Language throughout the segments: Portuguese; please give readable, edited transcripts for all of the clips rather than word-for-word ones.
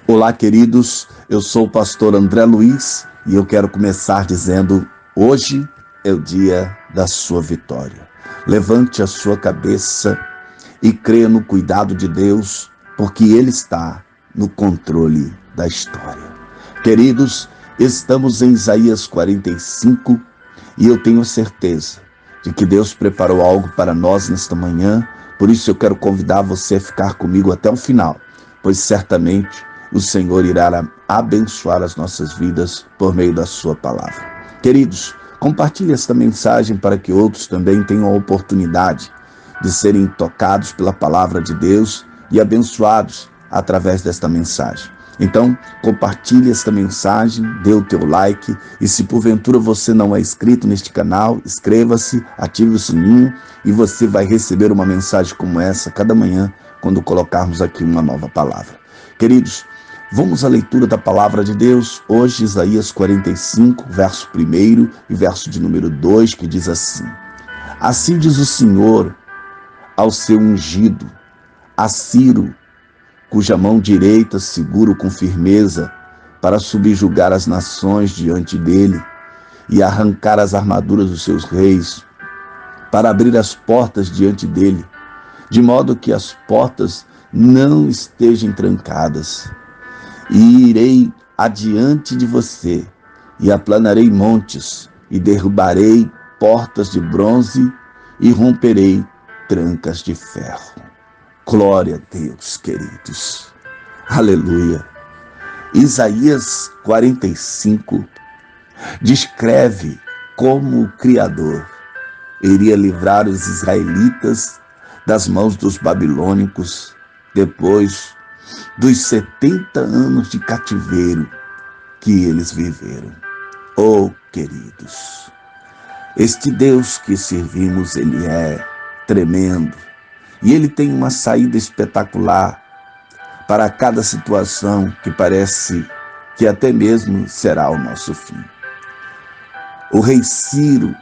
Olá, queridos, eu sou o pastor André Luiz e eu quero começar dizendo: hoje é o dia da sua vitória. Levante a sua cabeça e creia no cuidado de Deus, porque Ele está no controle da história. Queridos, estamos em Isaías 45 e eu tenho certeza de que Deus preparou algo para nós nesta manhã, por isso eu quero convidar você a ficar comigo até o final, pois certamente o Senhor irá abençoar as nossas vidas por meio da sua palavra. Queridos, compartilhe esta mensagem para que outros também tenham a oportunidade de serem tocados pela palavra de Deus e abençoados através desta mensagem. Então, compartilhe esta mensagem, dê o teu like e se porventura você não é inscrito neste canal, inscreva-se, ative o sininho e você vai receber uma mensagem como essa cada manhã quando colocarmos aqui uma nova palavra. Queridos, vamos à leitura da palavra de Deus, hoje Isaías 45, verso 1 e verso de número 2, que diz assim: Assim diz o Senhor ao seu ungido, a Ciro, cuja mão direita seguro com firmeza para subjugar as nações diante dele e arrancar as armaduras dos seus reis, para abrir as portas diante dele, de modo que as portas não estejam trancadas. E irei adiante de você, e aplanarei montes, e derrubarei portas de bronze, e romperei trancas de ferro. Glória a Deus, queridos. Aleluia. Isaías 45 descreve como o Criador iria livrar os israelitas das mãos dos babilônicos depois dos 70 anos de cativeiro que eles viveram. Oh, queridos, este Deus que servimos, Ele é tremendo e Ele tem uma saída espetacular para cada situação que parece que até mesmo será o nosso fim. O rei Ciro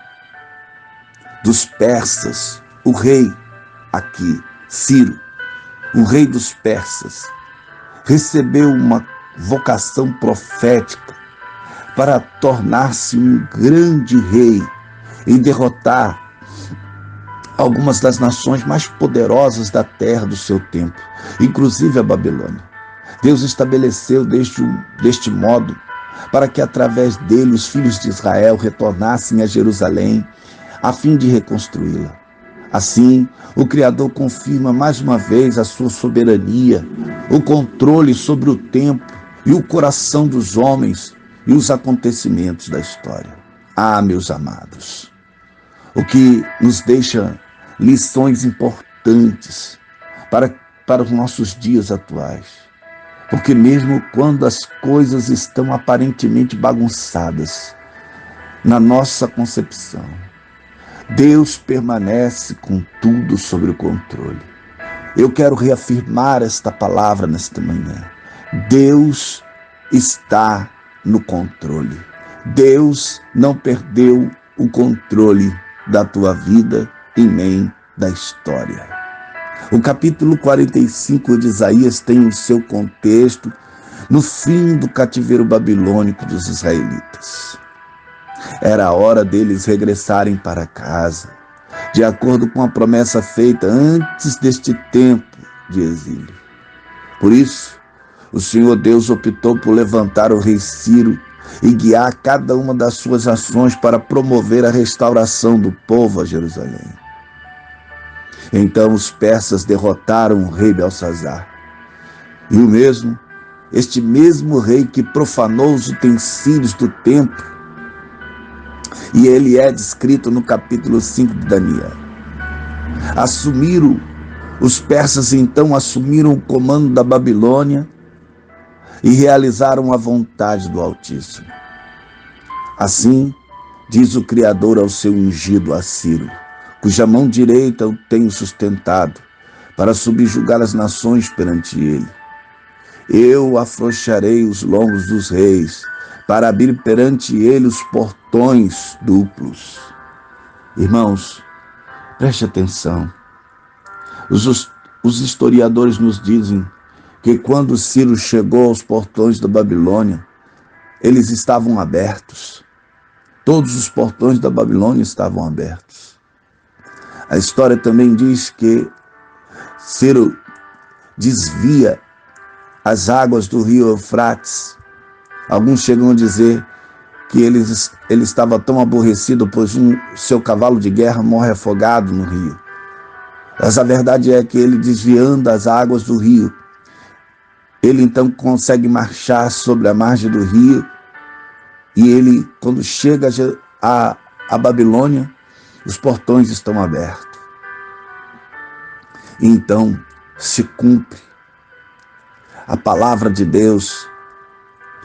dos persas, o rei aqui, Ciro, o rei dos persas, recebeu uma vocação profética para tornar-se um grande rei e derrotar algumas das nações mais poderosas da terra do seu tempo, inclusive a Babilônia. Deus estabeleceu deste modo para que através dele os filhos de Israel retornassem a Jerusalém a fim de reconstruí-la. Assim, o Criador confirma mais uma vez a sua soberania, o controle sobre o tempo e o coração dos homens e os acontecimentos da história. Ah, meus amados, o que nos deixa lições importantes para os nossos dias atuais. Porque mesmo quando as coisas estão aparentemente bagunçadas na nossa concepção, Deus permanece com tudo sob o controle. Eu quero reafirmar esta palavra nesta manhã. Deus está no controle. Deus não perdeu o controle da tua vida e nem da história. O capítulo 45 de Isaías tem o seu contexto no fim do cativeiro babilônico dos israelitas. Era a hora deles regressarem para casa, de acordo com a promessa feita antes deste tempo de exílio. Por isso, o Senhor Deus optou por levantar o rei Ciro e guiar cada uma das suas ações para promover a restauração do povo a Jerusalém. Então os persas derrotaram o rei Belsazar. E este mesmo rei que profanou os utensílios do templo, e ele é descrito no capítulo 5 de Daniel. Os persas então assumiram o comando da Babilônia e realizaram a vontade do Altíssimo. Assim, diz o Criador ao seu ungido a Ciro, cuja mão direita eu tenho sustentado, para subjugar as nações perante ele. Eu afrouxarei os lombos dos reis, para abrir perante ele os portões duplos. Irmãos, preste atenção. Os historiadores nos dizem que quando Ciro chegou aos portões da Babilônia, eles estavam abertos. Todos os portões da Babilônia estavam abertos. A história também diz que Ciro desvia as águas do rio Eufrates. Alguns chegam a dizer que ele estava tão aborrecido, pois seu cavalo de guerra morre afogado no rio. Mas a verdade é que ele, desviando as águas do rio, ele então consegue marchar sobre a margem do rio, e ele, quando chega a Babilônia, os portões estão abertos. E então se cumpre a palavra de Deus,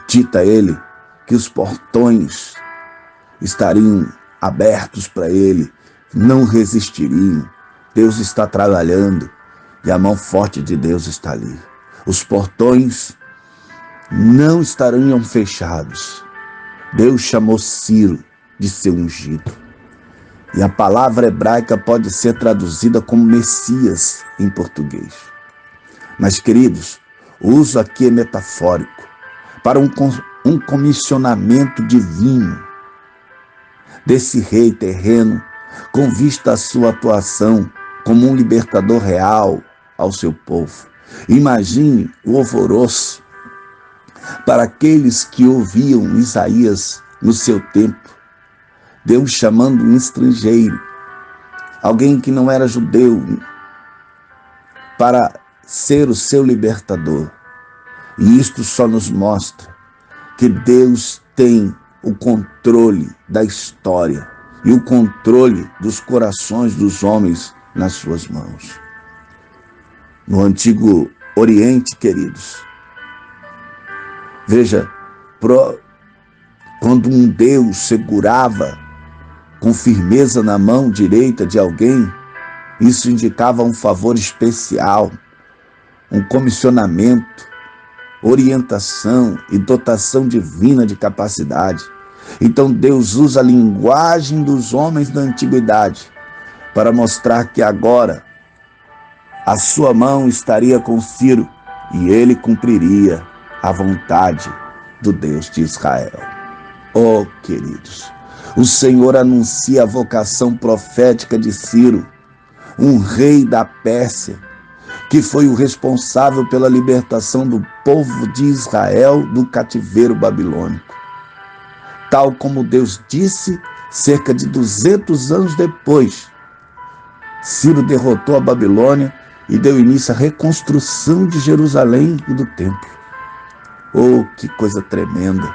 dita a ele que os portões estariam abertos para ele, não resistiriam. Deus está trabalhando e a mão forte de Deus está ali. Os portões não estariam fechados. Deus chamou Ciro de seu ungido. E a palavra hebraica pode ser traduzida como Messias em português. Mas, queridos, o uso aqui é metafórico para um comissionamento divino desse rei terreno, com vista à sua atuação como um libertador real ao seu povo. Imagine o alvoroço para aqueles que ouviam Isaías no seu tempo. Deus chamando um estrangeiro, alguém que não era judeu, para ser o seu libertador. E isto só nos mostra que Deus tem o controle da história e o controle dos corações dos homens nas suas mãos. No Antigo Oriente, queridos, veja, quando um Deus segurava com firmeza na mão direita de alguém, isso indicava um favor especial, um comissionamento, orientação e dotação divina de capacidade. Então Deus usa a linguagem dos homens da antiguidade para mostrar que agora a sua mão estaria com Ciro e ele cumpriria a vontade do Deus de Israel. Oh, queridos, o Senhor anuncia a vocação profética de Ciro, um rei da Pérsia, que foi o responsável pela libertação do povo de Israel do cativeiro babilônico. Tal como Deus disse, cerca de 200 anos depois, Ciro derrotou a Babilônia e deu início à reconstrução de Jerusalém e do templo. Oh, que coisa tremenda!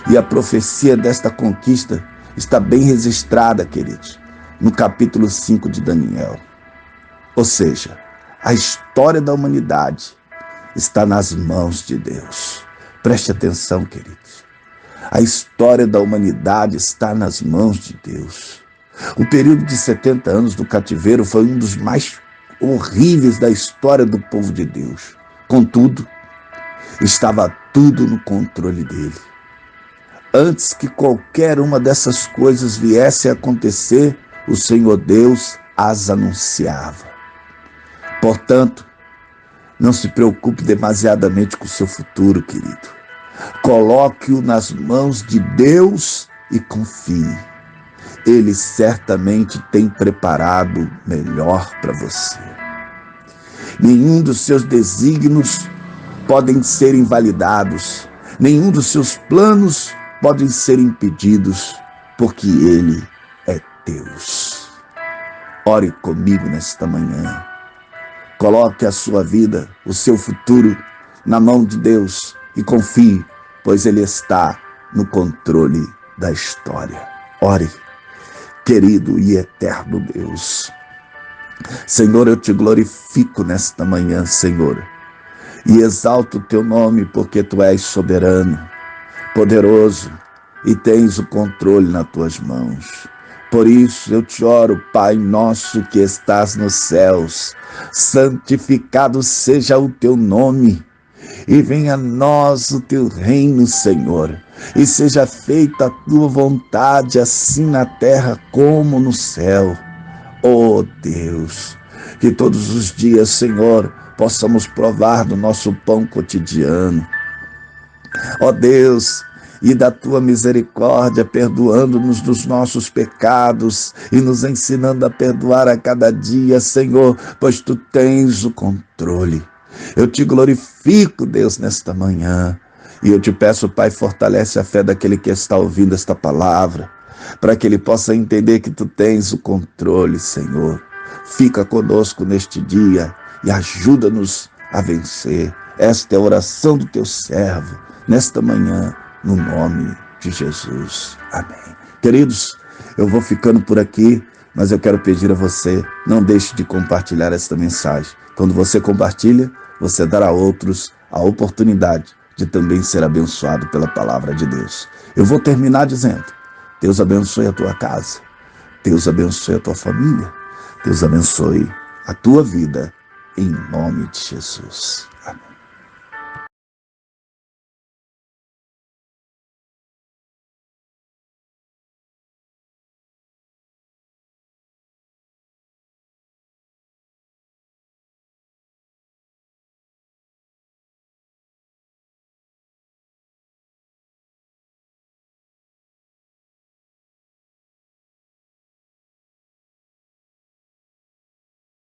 E a profecia desta conquista está bem registrada, queridos, no capítulo 5 de Daniel. Ou seja, a história da humanidade está nas mãos de Deus. Preste atenção, queridos. A história da humanidade está nas mãos de Deus. O período de 70 anos do cativeiro foi um dos mais horríveis da história do povo de Deus. Contudo, estava tudo no controle dele. Antes que qualquer uma dessas coisas viesse a acontecer, o Senhor Deus as anunciava. Portanto, não se preocupe demasiadamente com o seu futuro, querido. Coloque-o nas mãos de Deus e confie. Ele certamente tem preparado melhor para você. Nenhum dos seus desígnios podem ser invalidados. Nenhum dos seus planos podem ser impedidos, porque Ele é Deus. Ore comigo nesta manhã. Coloque a sua vida, o seu futuro, na mão de Deus e confie, pois Ele está no controle da história. Ore, querido e eterno Deus. Senhor, eu te glorifico nesta manhã, Senhor, e exalto o teu nome, porque tu és soberano, poderoso e tens o controle nas tuas mãos. Por isso eu te oro, Pai nosso que estás nos céus, santificado seja o teu nome, e venha a nós o teu reino, Senhor, e seja feita a tua vontade, assim na terra como no céu. Oh Deus, que todos os dias, Senhor, possamos provar do nosso pão cotidiano. Ó Deus, e da tua misericórdia, perdoando-nos dos nossos pecados e nos ensinando a perdoar a cada dia, Senhor, pois tu tens o controle. Eu te glorifico, Deus, nesta manhã. E eu te peço, Pai, fortalece a fé daquele que está ouvindo esta palavra, para que ele possa entender que tu tens o controle, Senhor. Fica conosco neste dia e ajuda-nos a vencer. Esta é a oração do teu servo, nesta manhã, no nome de Jesus. Amém. Queridos, eu vou ficando por aqui, mas eu quero pedir a você, não deixe de compartilhar esta mensagem. Quando você compartilha, você dará a outros a oportunidade de também ser abençoado pela palavra de Deus. Eu vou terminar dizendo: Deus abençoe a tua casa, Deus abençoe a tua família, Deus abençoe a tua vida, em nome de Jesus.